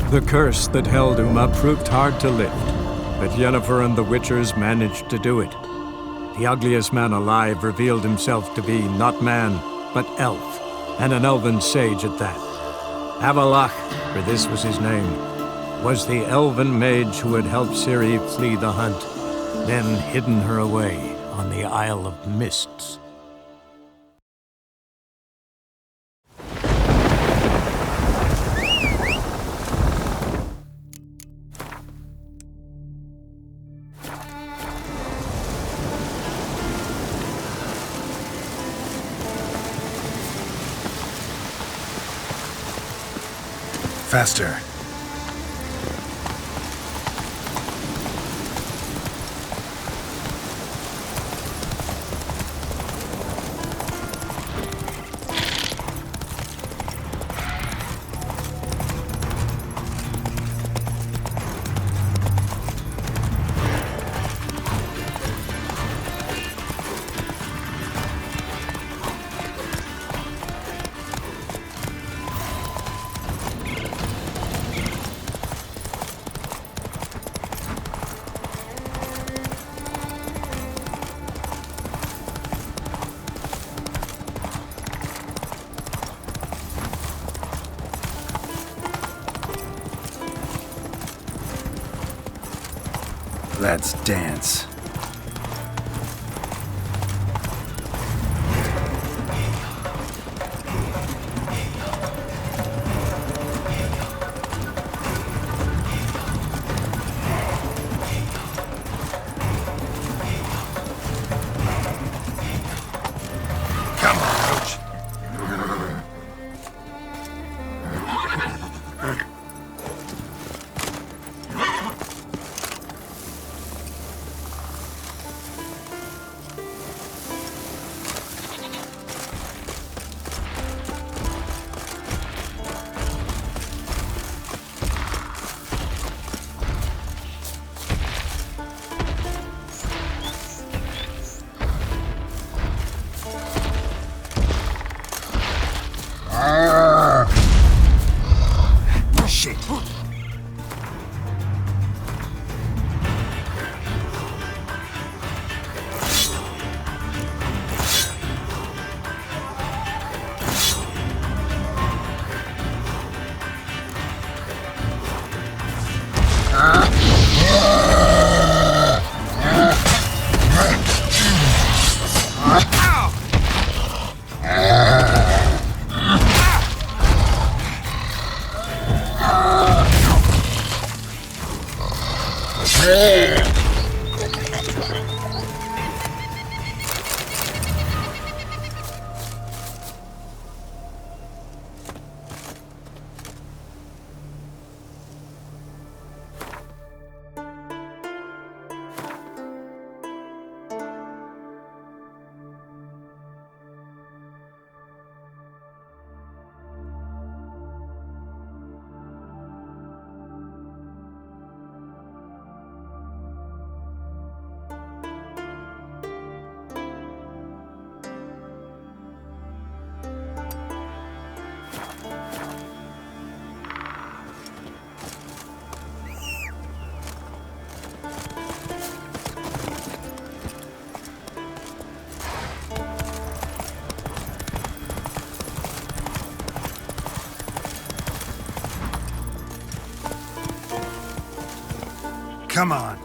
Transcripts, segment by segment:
The curse that held Uma proved hard to lift, but Yennefer and the Witchers managed to do it. The ugliest man alive revealed himself to be not man, but elf, and an elven sage at that. Avalach, for this was his name, was the elven mage who had helped Ciri flee the hunt, then hidden her away on the Isle of Mists. Faster. Let's dance. Come on, Coach. Shit. Come on.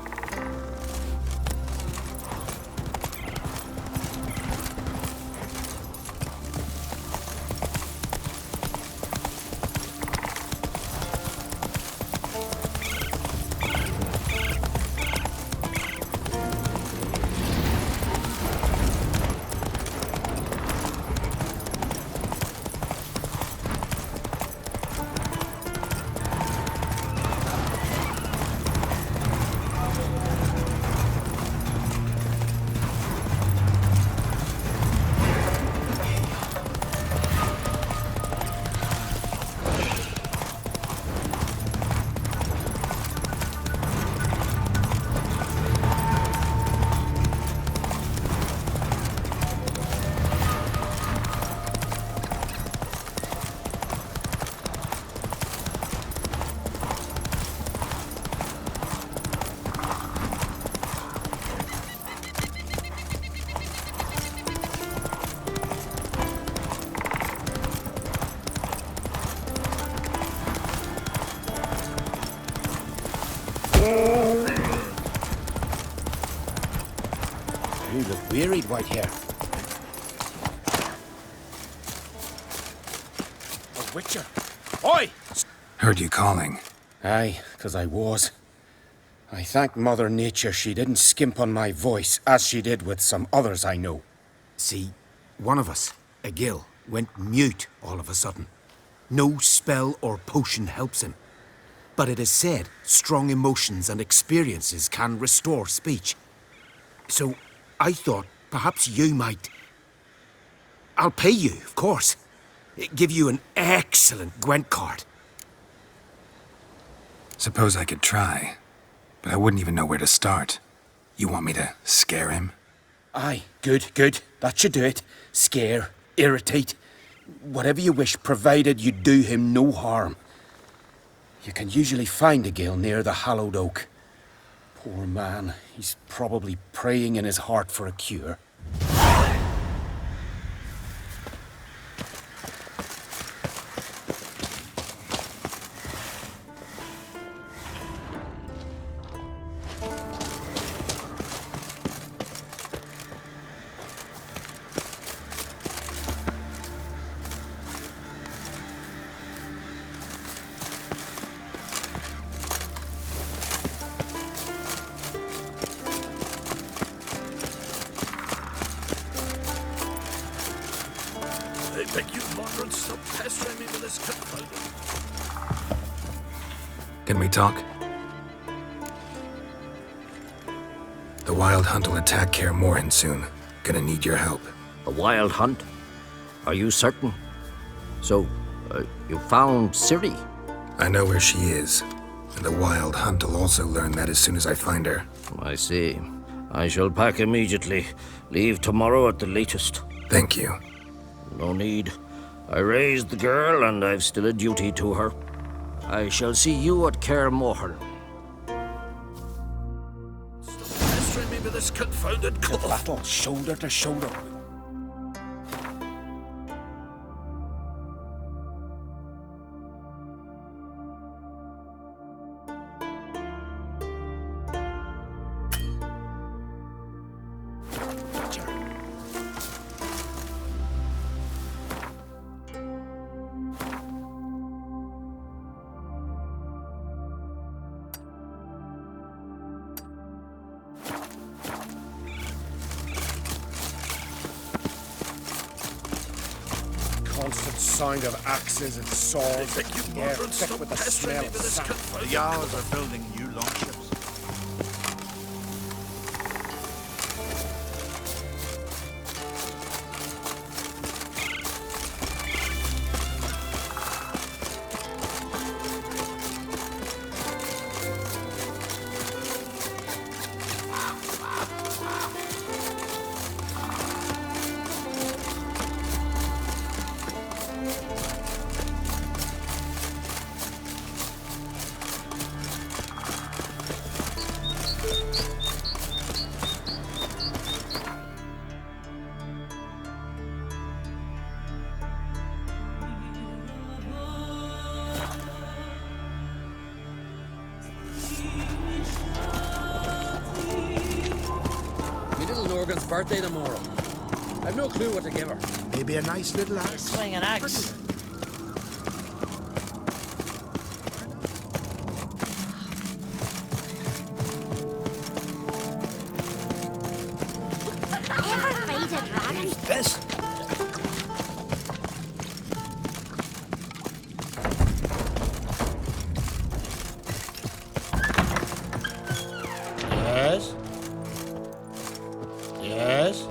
You look wearied, Whitehair. A witcher. Oi! Heard you calling. Aye, 'cause I was. I thank Mother Nature she didn't skimp on my voice, as she did with some others I know. See, one of us, a gill, went mute all of a sudden. No spell or potion helps him. But it is said strong emotions and experiences can restore speech. So I thought perhaps you might... I'll pay you, of course. Give you an excellent Gwent card. Suppose I could try, but I wouldn't even know where to start. You want me to scare him? Aye, good, good. That should do it. Scare, irritate, whatever you wish, provided you do him no harm. You can usually find a gill near the hallowed oak. Poor man, he's probably praying in his heart for a cure. I beg you, Margaret, stop pestering me with this confounded... Can we talk? The Wild Hunt will attack Kaer Morhen soon. Gonna need your help. A wild hunt? Are you certain? So, you found Ciri? I know where she is, and the Wild Hunt will also learn that as soon as I find her. I see. I shall pack immediately. Leave tomorrow at the latest. Thank you. No need. I raised the girl, and I've still a duty to her. I shall see you at Kaer Morhen. Stop pestering me with this confounded cloth. Battle shoulder to shoulder. Constant sound of axes and swords. I beg you, Margaret, thick stop with the pestering smell me of with this sap. confounded... The Jarls are building new longships. My little Norgan's birthday tomorrow. I've no clue what to give her. Maybe a nice little axe. Swing an axe. Ever fight a dragon? This? Yes? Yes?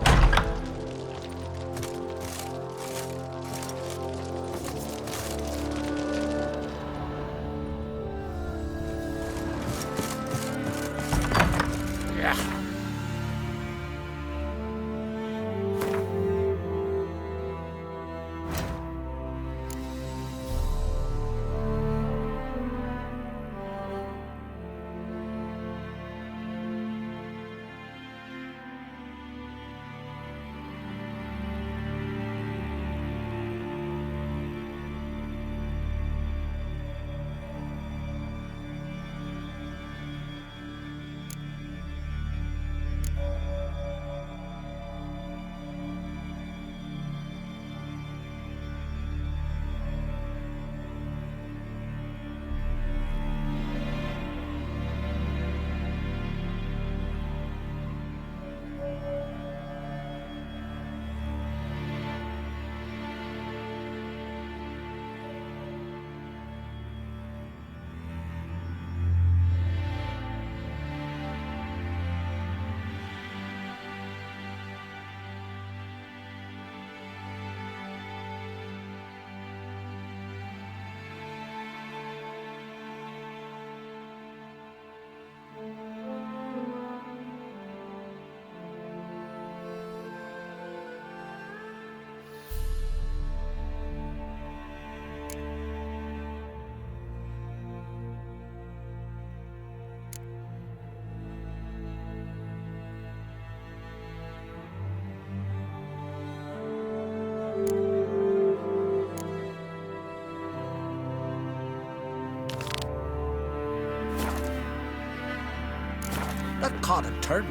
That caught and turned.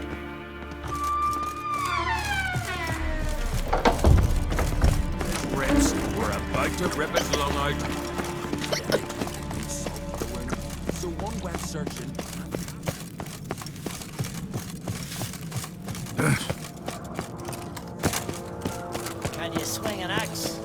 Rips, we're about to rip it long out. So one went searching. Can you swing an axe?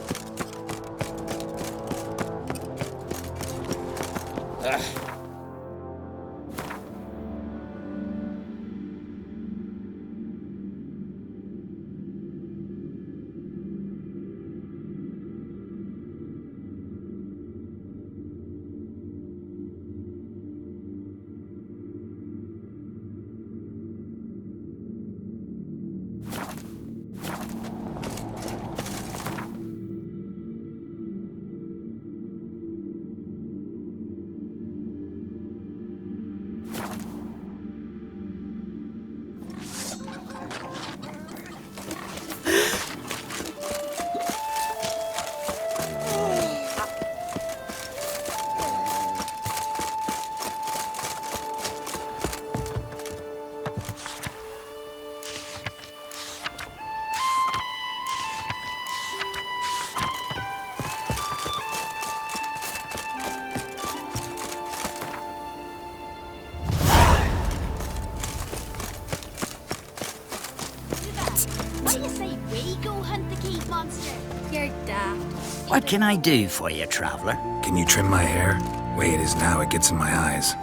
Why do you say we go hunt the cave monster? You're daft. What can I do for you, traveler? Can you trim my hair? Way it is now, it gets in my eyes.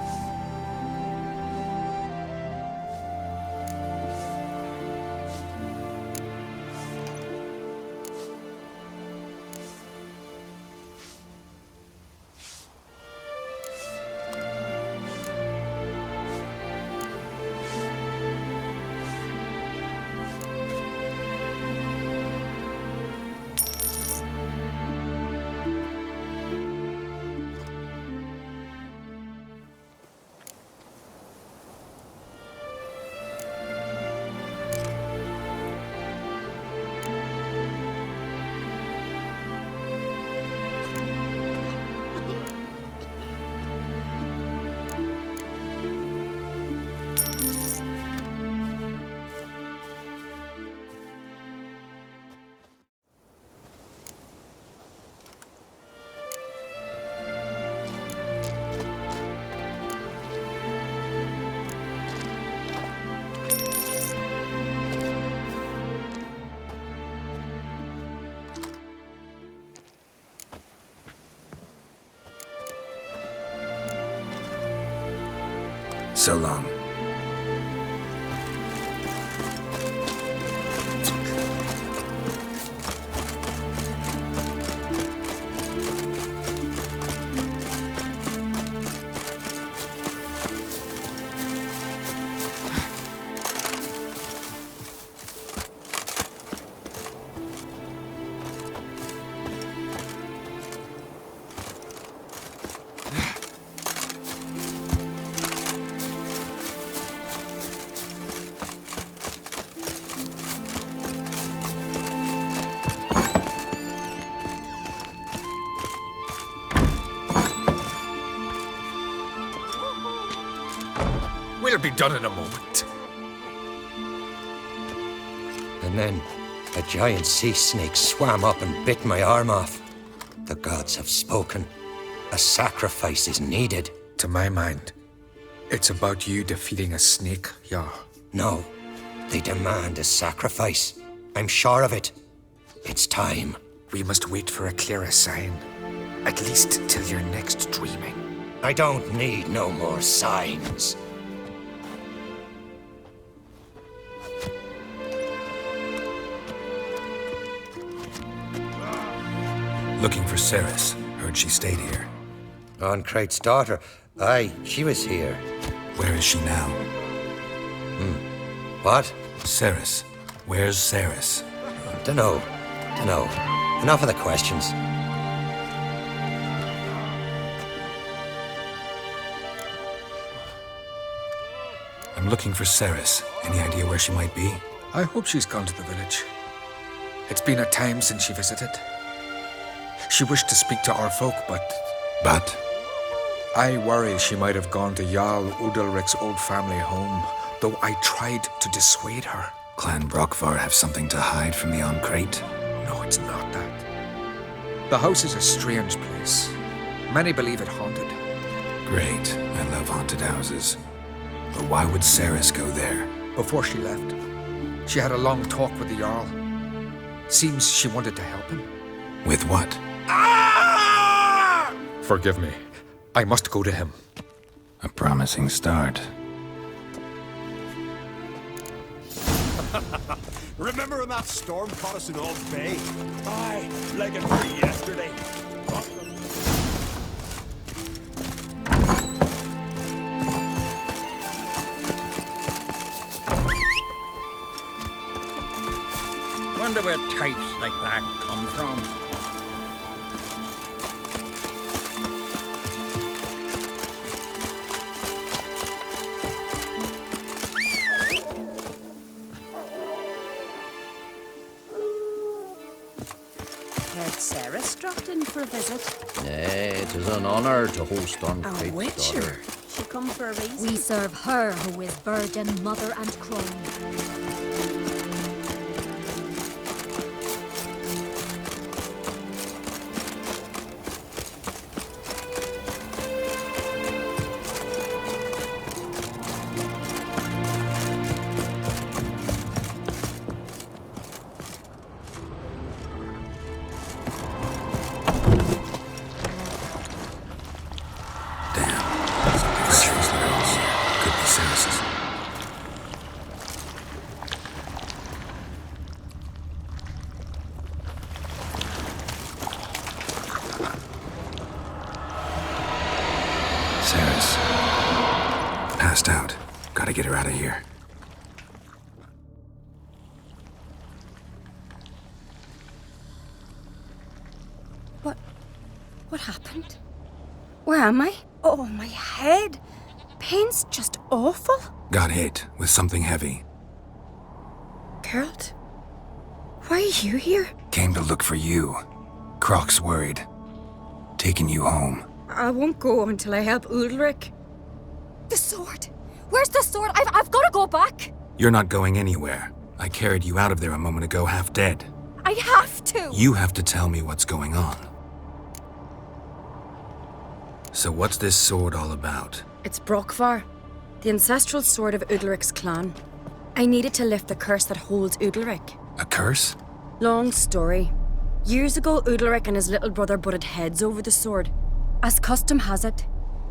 So long. We'll be done in a moment. And then a giant sea snake swam up and bit my arm off. The gods have spoken. A sacrifice is needed. To my mind, it's about you defeating a snake, yeah. No, they demand a sacrifice. I'm sure of it. It's time. We must wait for a clearer sign. At least till your next dreaming. I don't need no more signs. Looking for Ceres. Heard she stayed here. Oncrate's daughter. Aye, she was here. Where is she now? What? Ceres. Where's Ceres? Dunno. Enough of the questions. I'm looking for Ceres. Any idea where she might be? I hope she's gone to the village. It's been a time since she visited. She wished to speak to our folk, but But? I worry she might have gone to Jarl Udalric's old family home, though I tried to dissuade her. Clan Brockvar have something to hide from the Oncrate? No, it's not that. The house is a strange place. Many believe it haunted. Great. I love haunted houses. But why would Ceres go there? Before she left, she had a long talk with the Jarl. Seems she wanted to help him. With what? Forgive me. I must go to him. A promising start. Remember when that storm caught us in Old Bay? Aye, like it were yesterday. Wonder where types like that come from. Heard Ceres dropped in for a visit. Nay, it is an honor to host on A Fate's witcher. daughter. She come for a reason. We serve her who is virgin, mother, and crone. Could be Ceres's. Ceres. Passed out. Gotta get her out of here. What happened? Where am I? Oh, my head. Pain's just awful. Got hit with something heavy. Geralt, why are you here? Came to look for you. Croc's worried. Taking you home. I won't go until I help Ulrich. The sword. Where's the sword? I've got to go back. You're not going anywhere. I carried you out of there a moment ago half dead. I have to. You have to tell me what's going on. So what's this sword all about? It's Brockvar, the ancestral sword of Udalric's clan. I needed to lift the curse that holds Udalric. A curse? Long story. Years ago, Udalric and his little brother butted heads over the sword. As custom has it,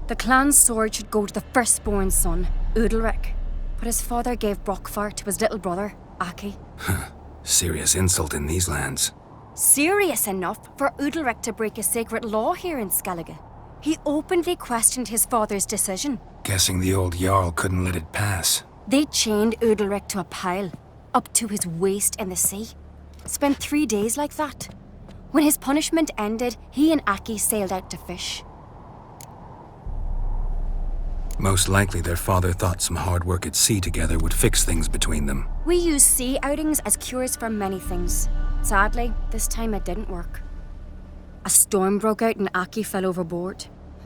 the clan's sword should go to the firstborn son, Udalric. But his father gave Brockvar to his little brother, Aki. Serious insult in these lands. Serious enough for Udalric to break a sacred law here in Skellige. He openly questioned his father's decision. Guessing the old Jarl couldn't let it pass. They chained Udalric to a pile, up to his waist in the sea. Spent 3 days like that. When his punishment ended, he and Aki sailed out to fish. Most likely their father thought some hard work at sea together would fix things between them. We use sea outings as cures for many things. Sadly, this time it didn't work. A storm broke out and Aki fell overboard.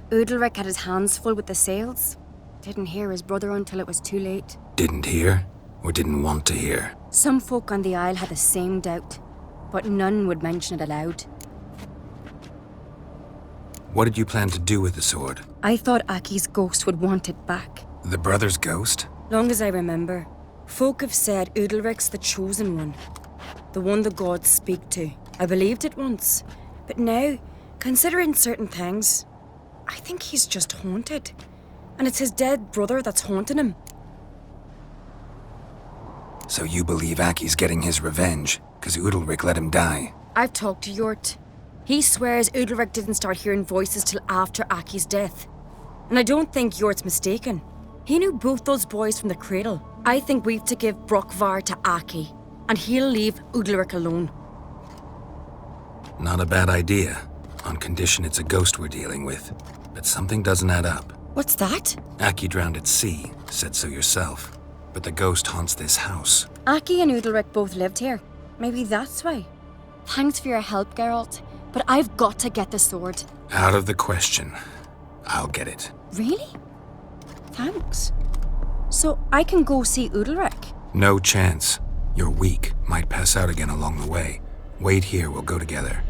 Udalric had his hands full with the sails. Didn't hear his brother until it was too late. Didn't hear? Or didn't want to hear? Some folk on the isle had the same doubt, but none would mention it aloud. What did you plan to do with the sword? I thought Aki's ghost would want it back. The brother's ghost? Long as I remember, folk have said Udalric's the chosen one. The one the gods speak to. I believed it once. But now, considering certain things, I think he's just haunted. And it's his dead brother that's haunting him. So you believe Aki's getting his revenge, because Udalric let him die? I've talked to Yort. He swears Udalric didn't start hearing voices till after Aki's death. And I don't think Yort's mistaken. He knew both those boys from the cradle. I think we've to give Brockvar to Aki, and he'll leave Udalric alone. Not a bad idea, on condition it's a ghost we're dealing with. But something doesn't add up. What's that? Aki drowned at sea, said so yourself. But the ghost haunts this house. Aki and Udalric both lived here. Maybe that's why. Thanks for your help, Geralt. But I've got to get the sword. Out of the question. I'll get it. Really? Thanks. So So I can go see Udalric? No chance. You're weak. Might pass out again along the way. Wait here, we'll go together.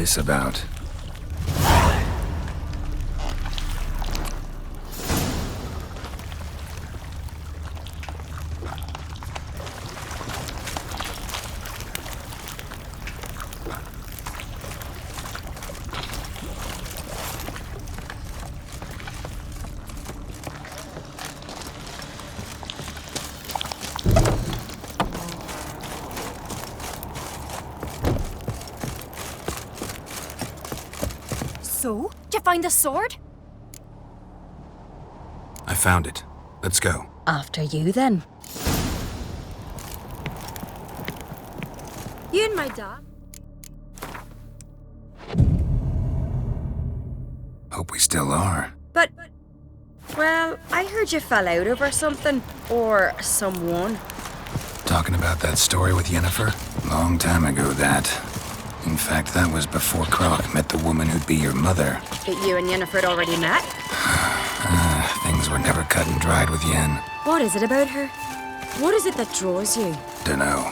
this about? find the sword? I found it. Let's go. After you, then. You and my dad. Hope we still are. But, well, I heard you fell out over something. Or someone. Talking about that story with Yennefer? Long time ago, that. In fact, that was before Croc met the woman who'd be your mother. But you and Yennefer had already met? Things were never cut and dried with Yen. What is it about her? What is it that draws you? Dunno.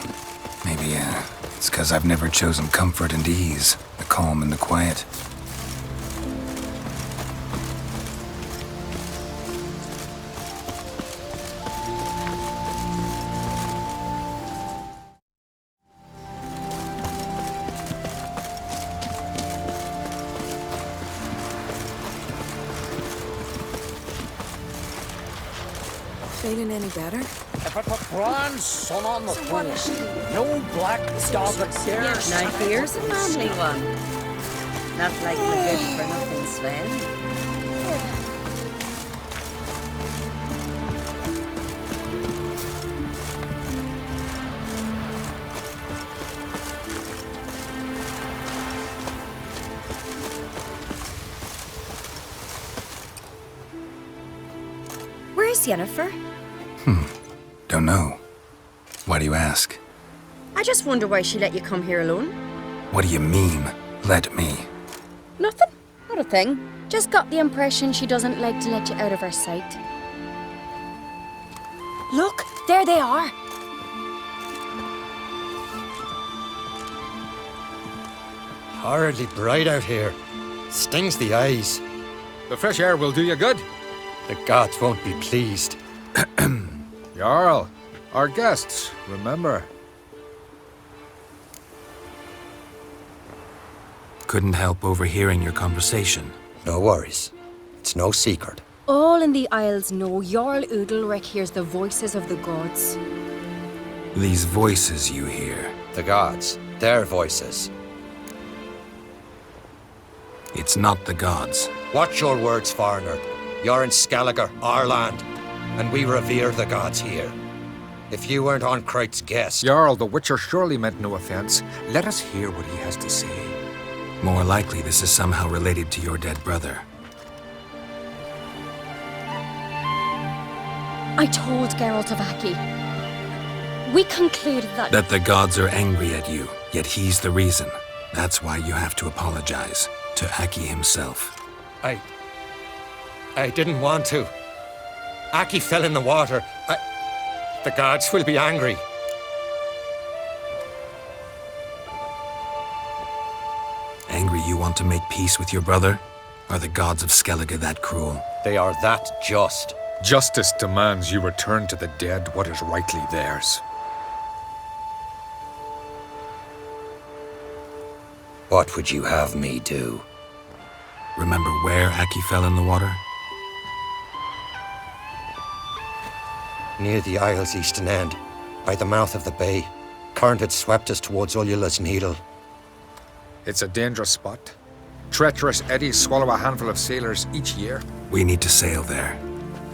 Maybe, it's 'cause I've never chosen comfort and ease. The calm and the quiet. Feeling any better? If it put bronze sun on the pool, no black dog would dare. Now here's a manly one. Not like the good for nothing Sven. Where's Yennefer? Don't know. Why do you ask? I just wonder why she let you come here alone. What do you mean, let me? Nothing. Not a thing. Just got the impression she doesn't like to let you out of her sight. Look, there they are. Horridly bright out here. Stings the eyes. The fresh air will do you good. The gods won't be pleased. Jarl, our guests, remember. Couldn't help overhearing your conversation. No worries. It's no secret. All in the Isles know Jarl Udalric hears the voices of the gods. These voices you hear. The gods. Their voices. It's not the gods. Watch your words, foreigner. You're in Skellige, our land, and we revere the gods here. If you weren't on Kright's guest... Jarl, the Witcher surely meant no offense. Let us hear what he has to say. More likely this is somehow related to your dead brother. I told Geralt of Aki. We concluded that... That the gods are angry at you, yet he's the reason. That's why you have to apologize to Aki himself. I didn't want to. Aki fell in the water. The gods will be angry. Angry you want to make peace with your brother? Are the gods of Skellige that cruel? They are that just. Justice demands you return to the dead what is rightly theirs. What would you have me do? Remember where Aki fell in the water? Near the Isle's eastern end, by the mouth of the bay. Current had swept us towards Ullula's Needle. It's a dangerous spot. Treacherous eddies swallow a handful of sailors each year. We need to sail there.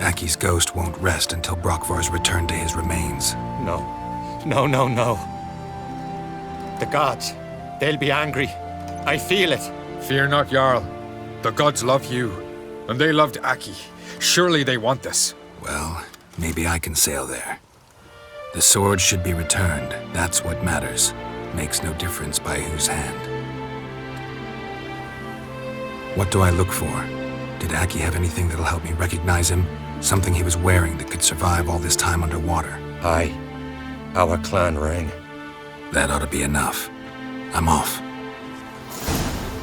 Aki's ghost won't rest until Brokvar's returned to his remains. No. The gods, they'll be angry. I feel it. Fear not, Jarl. The gods love you, and they loved Aki. Surely they want this. Well, maybe I can sail there. The sword should be returned. That's what matters. Makes no difference by whose hand. What do I look for? Did Aki have anything that'll help me recognize him? Something he was wearing that could survive all this time underwater? Aye. Our clan ring. That ought to be enough. I'm off.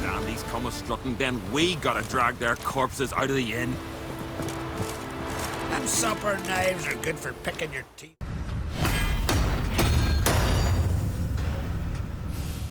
Damn, these come a strutting, then we gotta drag their corpses out of the inn. Them supper knives are good for picking your teeth.